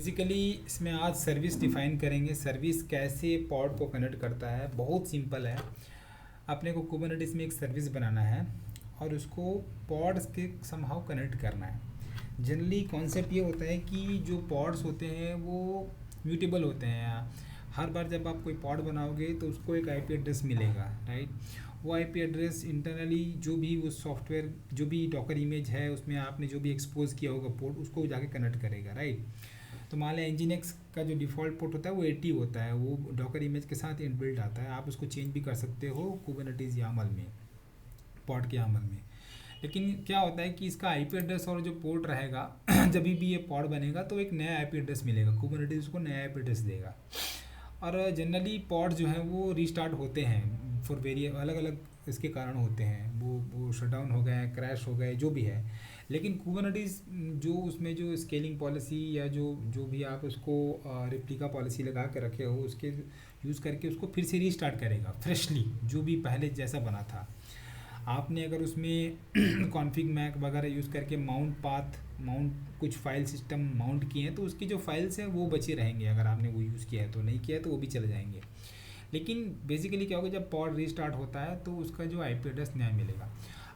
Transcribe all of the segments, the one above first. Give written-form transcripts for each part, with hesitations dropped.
Basically इसमें आज service define करेंगे। सर्विस कैसे पॉड को कनेक्ट करता है, बहुत सिंपल है। अपने को कुबरनेटिस में एक सर्विस बनाना है और उसको पॉड्स के समहाउ कनेक्ट करना है। जनरली कॉन्सेप्ट ये होता है कि जो पॉड्स होते हैं वो म्यूटेबल होते हैं। हर बार जब आप कोई पॉड बनाओगे तो उसको एक आईपी एड्रेस मिलेगा, राइट। वो आईपी एड्रेस इंटरनली जो भी वो सॉफ्टवेयर, जो भी डॉकर इमेज है उसमें आपने जो भी एक्सपोज किया होगा पोर्ट, उसको जाके कनेक्ट करेगा, राइट। तो मान लें एनजीएनएक्स का जो डिफ़ॉल्ट पोर्ट होता है वो 80 होता है, वो डॉकर इमेज के साथ इनबिल्ट आता है। आप उसको चेंज भी कर सकते हो कुबरनेटिस यामल में, पॉड के यामल में। लेकिन क्या होता है कि इसका आईपी एड्रेस और जो पोर्ट रहेगा जब भी ये पॉड बनेगा तो एक नया आईपी एड्रेस मिलेगा, कुबरनेटिस उसको नया आईपी एड्रेस देगा। और जनरली पॉड जो है वो रीस्टार्ट होते हैं फॉर वेरियस, अलग अलग इसके कारण होते हैं। वो शटडाउन हो गए, क्रैश हो गए, जो भी है। लेकिन कुबरनेटिस जो उसमें जो स्केलिंग पॉलिसी या जो जो भी आप उसको रिप्लिका पॉलिसी लगा के रखे हो, उसके यूज़ करके उसको फिर से रीस्टार्ट करेगा फ्रेशली, जो भी पहले जैसा बना था। आपने अगर उसमें कॉन्फ़िग मैक वगैरह यूज़ करके माउंट पाथ, माउंट कुछ फाइल सिस्टम माउंट किए हैं तो उसकी जो फाइल्स हैं वो बचे रहेंगे। अगर आपने वो यूज़ किया है तो, नहीं किया है तो वो भी चले जाएंगे। लेकिन बेसिकली क्या होगा, जब पॉड रीस्टार्ट होता है तो उसका जो आईपी एड्रेस नया मिलेगा।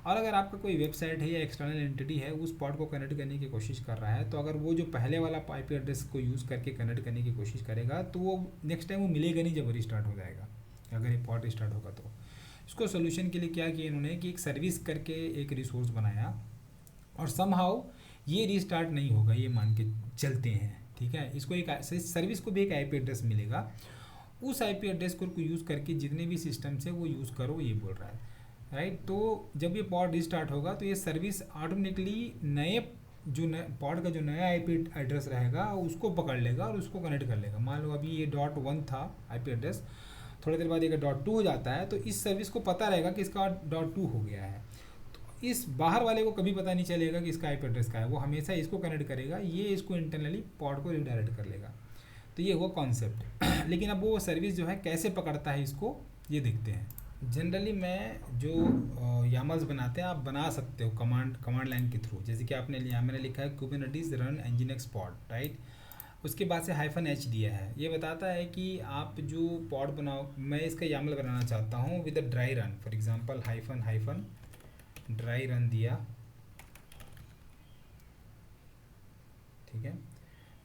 और अगर आपका कोई वेबसाइट है या एक्सटर्नल एंटिटी है उस पॉड को कनेक्ट करने की कोशिश कर रहा है, तो अगर वो जो पहले वाला आईपी एड्रेस को यूज़ करके कनेक्ट करने की कोशिश करेगा तो वो नेक्स्ट टाइम वो मिलेगा नहीं जब रिस्टार्ट हो जाएगा, अगर ये पॉड रिस्टार्ट होगा तो। इसको सोल्यूशन के लिए क्या किया इन्होंने कि एक सर्विस करके एक रिसोर्स बनाया और समहाउ ये रीस्टार्ट नहीं होगा, ये मान के चलते हैं, ठीक है। इसको एक सर्विस को भी एक आईपी एड्रेस मिलेगा, उस आईपी एड्रेस को यूज़ करके जितने भी सिस्टम से वो यूज़ करो, ये बोल रहा है, राइट। तो जब ये पॉड रीस्टार्ट होगा तो ये सर्विस ऑटोमेटिकली नए जो पॉड का जो नया आईपी एड्रेस रहेगा उसको पकड़ लेगा और उसको कनेक्ट कर लेगा। मान लो अभी ये .1 था आईपी एड्रेस, थोड़ी देर बाद ये .2 हो जाता है तो इस सर्विस को पता रहेगा कि इसका .2 हो गया है। तो इस बाहर वाले को कभी पता नहीं चलेगा कि इसका आईपी एड्रेस का है, वो हमेशा इसको कनेक्ट करेगा, ये इसको इंटरनली पॉड को रिडायरेक्ट कर लेगा। तो ये हुआ कॉन्सेप्ट। लेकिन अब वो सर्विस जो है कैसे पकड़ता है इसको, ये देखते हैं। जनरली मैं जो यामल्स बनाते हैं आप बना सकते हो कमांड लाइन के थ्रू। जैसे कि मैंने लिखा है Kubernetes run nginx pod, right. उसके बाद से -h दिया है, ये बताता है कि आप जो पॉड बनाओ, मैं इसका यामल बनाना चाहता हूँ with a dry run, for example hyphen dry run दिया, ठीक है।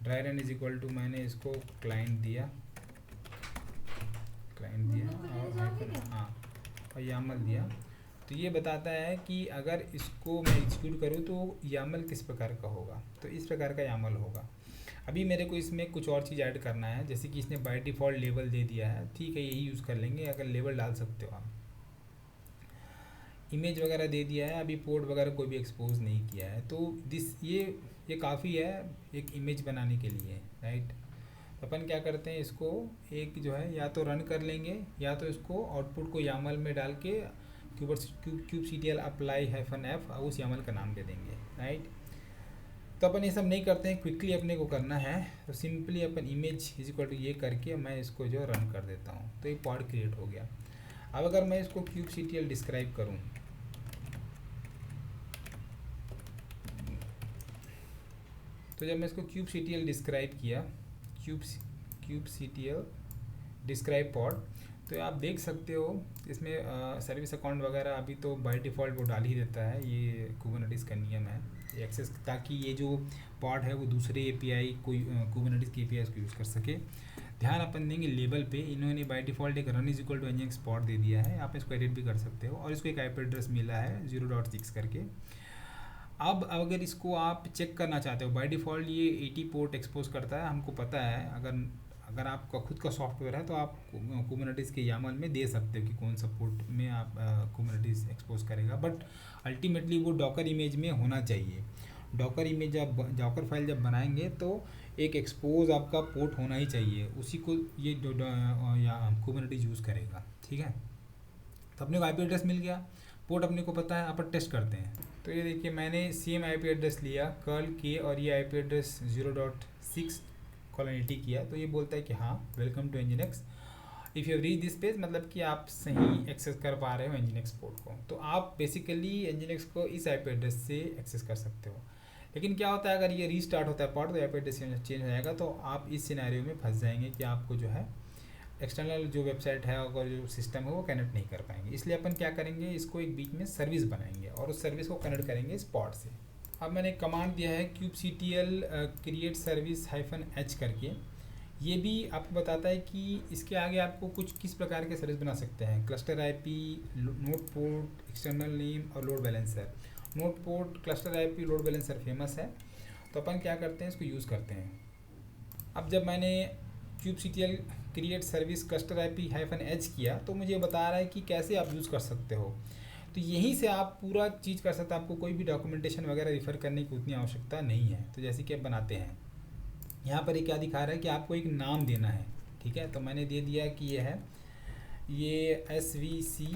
Dry run is equal to, मैंने इसको क्लाइंट दिया और हाँ और यामल दिया। तो ये बताता है कि अगर इसको मैं एग्जीक्यूट करूँ तो यामल किस प्रकार का होगा, तो इस प्रकार का यामल होगा। अभी मेरे को इसमें कुछ और चीज़ ऐड करना है, जैसे कि इसने बाय डिफ़ॉल्ट लेवल दे दिया है, ठीक है, यही यूज़ कर लेंगे। अगर लेवल डाल सकते हो आप, इमेज वगैरह दे दिया है, अभी पोर्ट वगैरह कोई भी एक्सपोज नहीं किया है, तो ये काफ़ी है एक इमेज बनाने के लिए, राइट। अपन क्या करते हैं, इसको एक जो है या तो रन कर लेंगे या तो इसको आउटपुट को यामल में डाल के kubectl अप्लाई -f उस यामल का नाम दे देंगे, राइट। तो अपन ये सब नहीं करते हैं, क्विकली अपने को करना है, तो सिंपली अपन इमेज इज इक्वल टू ये करके मैं इसको जो रन कर देता हूँ, तो ये पॉड क्रिएट हो गया। अब अगर मैं इसको kubectl डिस्क्राइब करूँ, तो जब मैं इसको kubectl डिस्क्राइब किया, kubectl डिस्क्राइब पॉड, तो आप देख सकते हो इसमें सर्विस अकाउंट वगैरह अभी तो बाय डिफ़ॉल्ट वो डाल ही देता है, ये कुबरनेटिस का नियम है एक्सेस, ताकि ये जो पॉड है वो दूसरे एपीआई कोई कुबरनेटिस के एपीआई को यूज़ कर सके। ध्यान अपन देंगे लेबल पे, इन्होंने बाय डिफ़ॉल्ट एक run is equal to nginx pod दे दिया है, आप इसको एडिट भी कर सकते हो, और इसको एक आईपी एड्रेस मिला है 0.6 करके। अब अगर इसको आप चेक करना चाहते हो, बाय डिफ़ॉल्ट ये 80 पोर्ट एक्सपोज करता है, हमको पता है। अगर आपका खुद का सॉफ्टवेयर है तो आप कुबरनेटिस के यामल में दे सकते हो कि कौन सा पोर्ट में आप कुबरनेटिस एक्सपोज करेगा, बट अल्टीमेटली वो डॉकर इमेज में होना चाहिए। डॉकर इमेज डॉकर फाइल जब बनाएंगे तो एक एक्सपोज आपका पोर्ट होना ही चाहिए, उसी को ये कुबरनेटिस यूज़ करेगा, ठीक है। तो अपने को आईपी एड्रेस मिल गया, पोर्ट अपने को पता है, अपन टेस्ट करते हैं। तो ये देखिए मैंने सेम आईपी एड्रेस लिया कर्ल के, और ये आईपी एड्रेस 0.6 कॉलोनिटी किया, तो ये बोलता है कि हाँ welcome to nginx, if you reach this page, मतलब कि आप सही एक्सेस कर पा रहे हो nginx पोर्ट को। तो आप बेसिकली nginx को इस आईपी एड्रेस से एक्सेस कर सकते हो। लेकिन क्या होता है अगर ये रीस्टार्ट होता है पॉड तो आईपी एड्रेस चेंज हो जाएगा, तो आप इस सिनेरियो में फंस जाएंगे कि आपको जो है एक्सटर्नल जो वेबसाइट है और जो सिस्टम है वो कनेक्ट नहीं कर पाएंगे। इसलिए अपन क्या करेंगे, इसको एक बीच में सर्विस बनाएंगे और उस सर्विस को कनेक्ट करेंगे इस पॉड से। अब मैंने एक कमांड दिया है kubectl क्रिएट सर्विस -h करके। ये भी आपको बताता है कि इसके आगे आपको कुछ किस प्रकार के सर्विस बना सकते हैं। Cluster IP, node port, external name और load balancer. Node port, cluster IP, load balancer famous है, तो अपन क्या करते हैं इसको यूज़ करते हैं। अब जब मैंने kubectl create service cluster IP -h किया तो मुझे बता रहा है कि कैसे आप यूज़ कर सकते हो। तो यहीं से आप पूरा चीज़ कर सकते हैं, आपको कोई भी डॉक्यूमेंटेशन वगैरह रिफ़र करने की उतनी आवश्यकता नहीं है। तो जैसे कि अब बनाते हैं, यहाँ पर ये क्या दिखा रहा है कि आपको एक नाम देना है, ठीक है। तो मैंने दे दिया कि ये है, ये SVC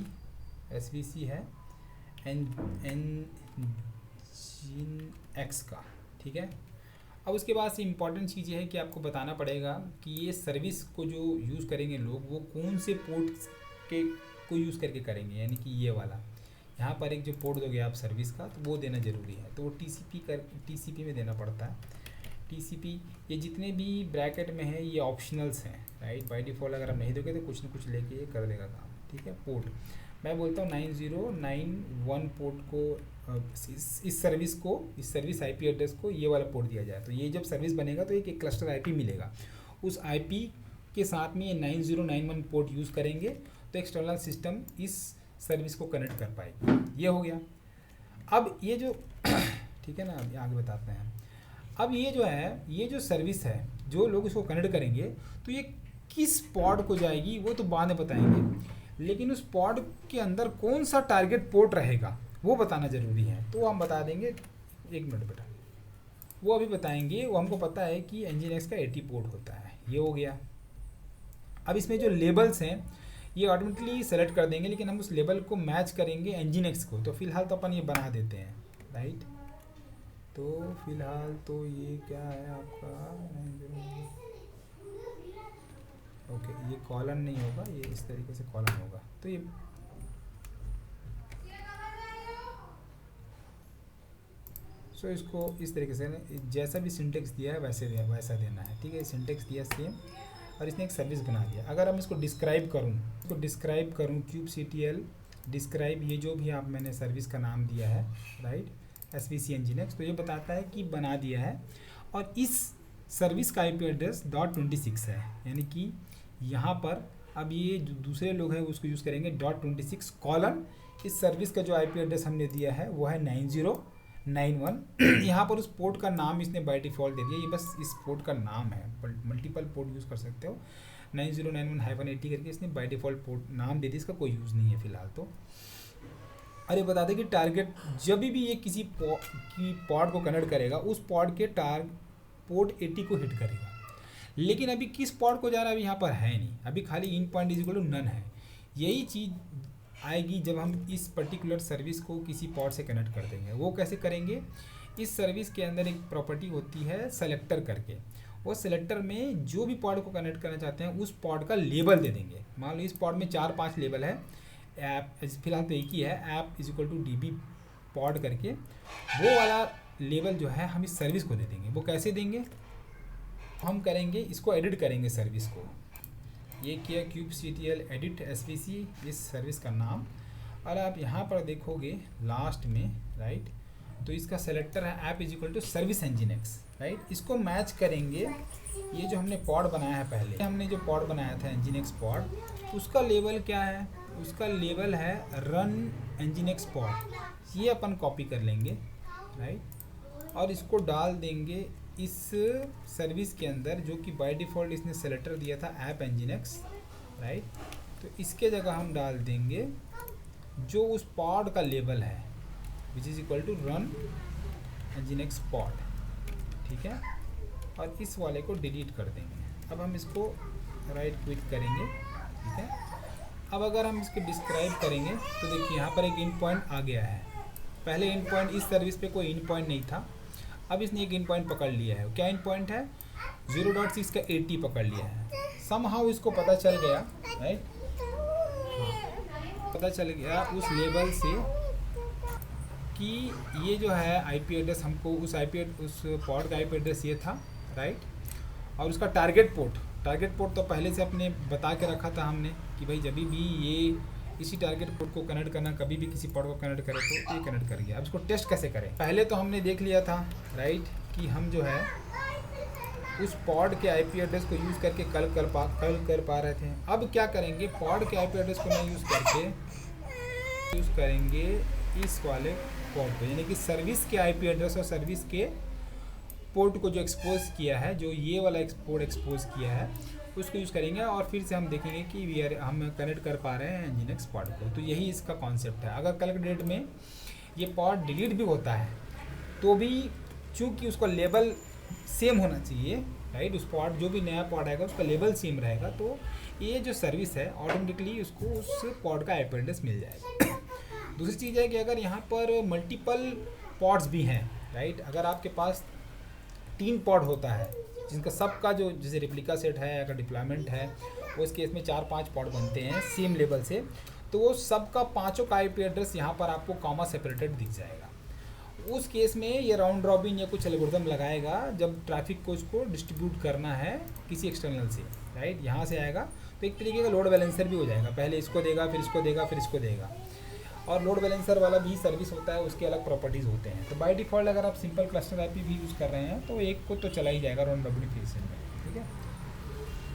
है Nginx का, ठीक है। अब उसके बाद से इम्पॉर्टेंट चीज़ ये है कि आपको बताना पड़ेगा कि ये सर्विस को जो यूज़ करेंगे लोग वो कौन से पोर्ट के को यूज़ करके करेंगे, यानी कि ये वाला यहाँ पर एक जो पोर्ट दोगे आप सर्विस का तो वो देना ज़रूरी है। तो वो TCP में देना पड़ता है। TCP ये जितने भी ब्रैकेट में है ये ऑप्शनल्स हैं, राइट। बाय डिफ़ॉल्ट अगर आप नहीं दोगे तो कुछ ना कुछ लेके ये कर देगा काम, ठीक है। पोर्ट मैं बोलता हूँ 9091 पोर्ट को इस सर्विस आईपी एड्रेस को ये वाला पोर्ट दिया जाए। तो ये जब सर्विस बनेगा तो एक क्लस्टर आईपी मिलेगा, उस आईपी के साथ में ये 9091 पोर्ट यूज़ करेंगे तो एक्सटर्नल सिस्टम इस सर्विस को कनेक्ट कर पाएगी। ये हो गया। अब ये जो ठीक है ना, अब आगे बताते हैं। अब ये जो है, ये जो सर्विस है जो लोग इसको कनेक्ट करेंगे तो ये किस पॉड को जाएगी वो तो बाद में बताएंगे, लेकिन उस पॉड के अंदर कौन सा टारगेट पोर्ट रहेगा वो बताना ज़रूरी है। तो हम बता देंगे, एक मिनट बेटा, वो अभी बताएंगे। वो हमको पता है कि Nginx का 80 पोर्ट होता है, ये हो गया। अब इसमें जो लेबल्स हैं ये ऑटोमेटिकली सेलेक्ट कर देंगे, लेकिन हम उस लेबल को मैच करेंगे Nginx को। तो फिलहाल तो अपन ये बना देते हैं, राइट। तो फिलहाल तो ये क्या है आपका, ओके, ये कॉलन नहीं होगा, ये इस तरीके से कॉलन होगा। तो ये सो इसको इस तरीके से जैसा भी सिंटेक्स दिया है वैसा देना है, ठीक है। सिंटेक्स दिया सेम और इसने एक सर्विस बना दिया। अगर हम इसको डिस्क्राइब करूँ kubectl डिस्क्राइब, ये जो भी आप मैंने सर्विस का नाम दिया है, राइट, SVC Nginx, तो ये बताता है कि बना दिया है। और इस सर्विस का IP एड्रेस .26 है, यानी कि यहाँ पर अब ये जो दूसरे लोग हैं उसको यूज़ करेंगे .26 कॉलन इस सर्विस का जो IP एड्रेस हमने दिया है वो है 9091। यहाँ पर उस पोर्ट का नाम इसने बाय डिफ़ॉल्ट दे दिया, ये बस इस पोर्ट का नाम है, मल्टीपल पोर्ट यूज़ कर सकते हो। 9091-80 करके इसने बाय डिफ़ॉल्ट पोर्ट नाम दे दिया, इसका कोई यूज़ नहीं है फ़िलहाल तो। अरे बता दें कि टारगेट जब भी ये किसी पॉड को कनेक्ट करेगा उस पॉड के पोर्ट 80 को हिट करेगा। लेकिन अभी किस पॉड को जा रहा है अभी यहाँ पर है नहीं, अभी खाली इन पॉइंट इज नन है। यही चीज़ आएगी जब हम इस पर्टिकुलर सर्विस को किसी पॉड से कनेक्ट कर देंगे। वो कैसे करेंगे, इस सर्विस के अंदर एक प्रॉपर्टी होती है सेलेक्टर करके, वो सेलेक्टर में जो भी पॉड को कनेक्ट करना चाहते हैं उस पॉड का लेबल दे देंगे। मान लो इस पॉड में 4-5 लेबल है, ऐप फिलहाल तो एक ही है, ऐप =db पॉड करके, वो वाला लेबल जो है हम इस सर्विस को दे देंगे। वो कैसे देंगे, हम करेंगे इसको एडिट करेंगे सर्विस को। ये किया kubectl एडिट SVC इस सर्विस का नाम, और आप यहाँ पर देखोगे लास्ट में, राइट, तो इसका सेलेक्टर है ऐप =सर्विस Nginx, राइट। इसको मैच करेंगे, ये जो हमने पॉड बनाया है, पहले हमने जो पॉड बनाया था Nginx पॉड, उसका लेवल क्या है, उसका लेवल है रन Nginx पॉड। ये अपन कॉपी कर लेंगे, राइट, और इसको डाल देंगे इस सर्विस के अंदर जो कि बाय डिफ़ॉल्ट इसने सेलेक्टर दिया था ऐप Nginx, राइट। तो इसके जगह हम डाल देंगे जो उस पॉड का लेवल है =run Nginx पॉड, ठीक है, और इस वाले को डिलीट कर देंगे। अब हम इसको राइट क्लिक करेंगे, ठीक है। अब अगर हम इसको डिस्क्राइब करेंगे तो देखिए यहाँ पर एक इन पॉइंट आ गया है। पहले इन पॉइंट, इस सर्विस पे कोई इन पॉइंट नहीं था, अब इसने एक इन पॉइंट पकड़ लिया है। क्या इन पॉइंट है, 0.6 का 80 पकड़ लिया है। समहाउ इसको पता चल गया, राइट, पता चल गया उस लेवल से कि ये जो है आईपी एड्रेस हमको उस पॉड का आईपी एड्रेस ये था, राइट। और उसका टारगेट पोर्ट तो पहले से अपने बता के रखा था हमने कि भाई जब भी ये इसी टारगेट पोर्ट को कनेक्ट करना, कभी भी किसी पॉड को कनेक्ट करें तो ये कनेक्ट कर गया। अब इसको टेस्ट कैसे करें? पहले तो हमने देख लिया था, राइट, कि हम जो है उस पॉड के आईपी एड्रेस को यूज़ करके कल कर पा रहे थे। अब क्या करेंगे, पॉड के आईपी एड्रेस को ना यूज़ करके यूज़ करेंगे इस वाले पोर्ट को, यानी कि सर्विस के आईपी एड्रेस और सर्विस के पोर्ट को जो एक्सपोज किया है, जो ये वाला पोर्ट एक्सपोज किया है, उसको यूज़ करेंगे और फिर से हम देखेंगे कि हम कनेक्ट कर पा रहे हैं एनजीएनएक्स पॉड को। तो यही इसका कॉन्सेप्ट है। अगर कल के डेट में ये पॉड डिलीट भी होता है तो भी चूँकि उसका लेबल सेम होना चाहिए, राइट, उस पॉड जो भी नया पॉड आएगा उसका लेबल सेम रहेगा, तो ये जो सर्विस है ऑटोमेटिकली उसको उस पॉड का आईपी एड्रेस मिल जाएगा। दूसरी चीज़ है कि अगर यहाँ पर मल्टीपल पॉड्स भी हैं, राइट, अगर आपके पास 3 पॉड होता है जिनका सबका जो जैसे रेप्लिका सेट है, अगर डिप्लॉयमेंट है, उस केस में 4-5 पॉड बनते हैं सेम लेवल से, तो वो सबका पाँचों का आईपी एड्रेस यहाँ पर आपको कॉमा सेपरेटेड दिख जाएगा। उस केस में ये राउंड रॉबिन या कुछ एल्गोरिथम लगाएगा जब ट्रैफिक को उसको डिस्ट्रीब्यूट करना है किसी एक्सटर्नल से, राइट, यहाँ से आएगा तो एक तरीके का लोड बैलेंसर भी हो जाएगा। पहले इसको देगा, फिर इसको देगा, फिर इसको देगा। और लोड बैलेंसर वाला भी सर्विस होता है, उसके अलग प्रॉपर्टीज़ होते हैं। तो बाय डिफ़ॉल्ट अगर आप सिंपल क्लस्टर आईपी भी यूज़ कर रहे हैं तो एक को तो चला ही जाएगा राउंड रॉबिन फैशन में।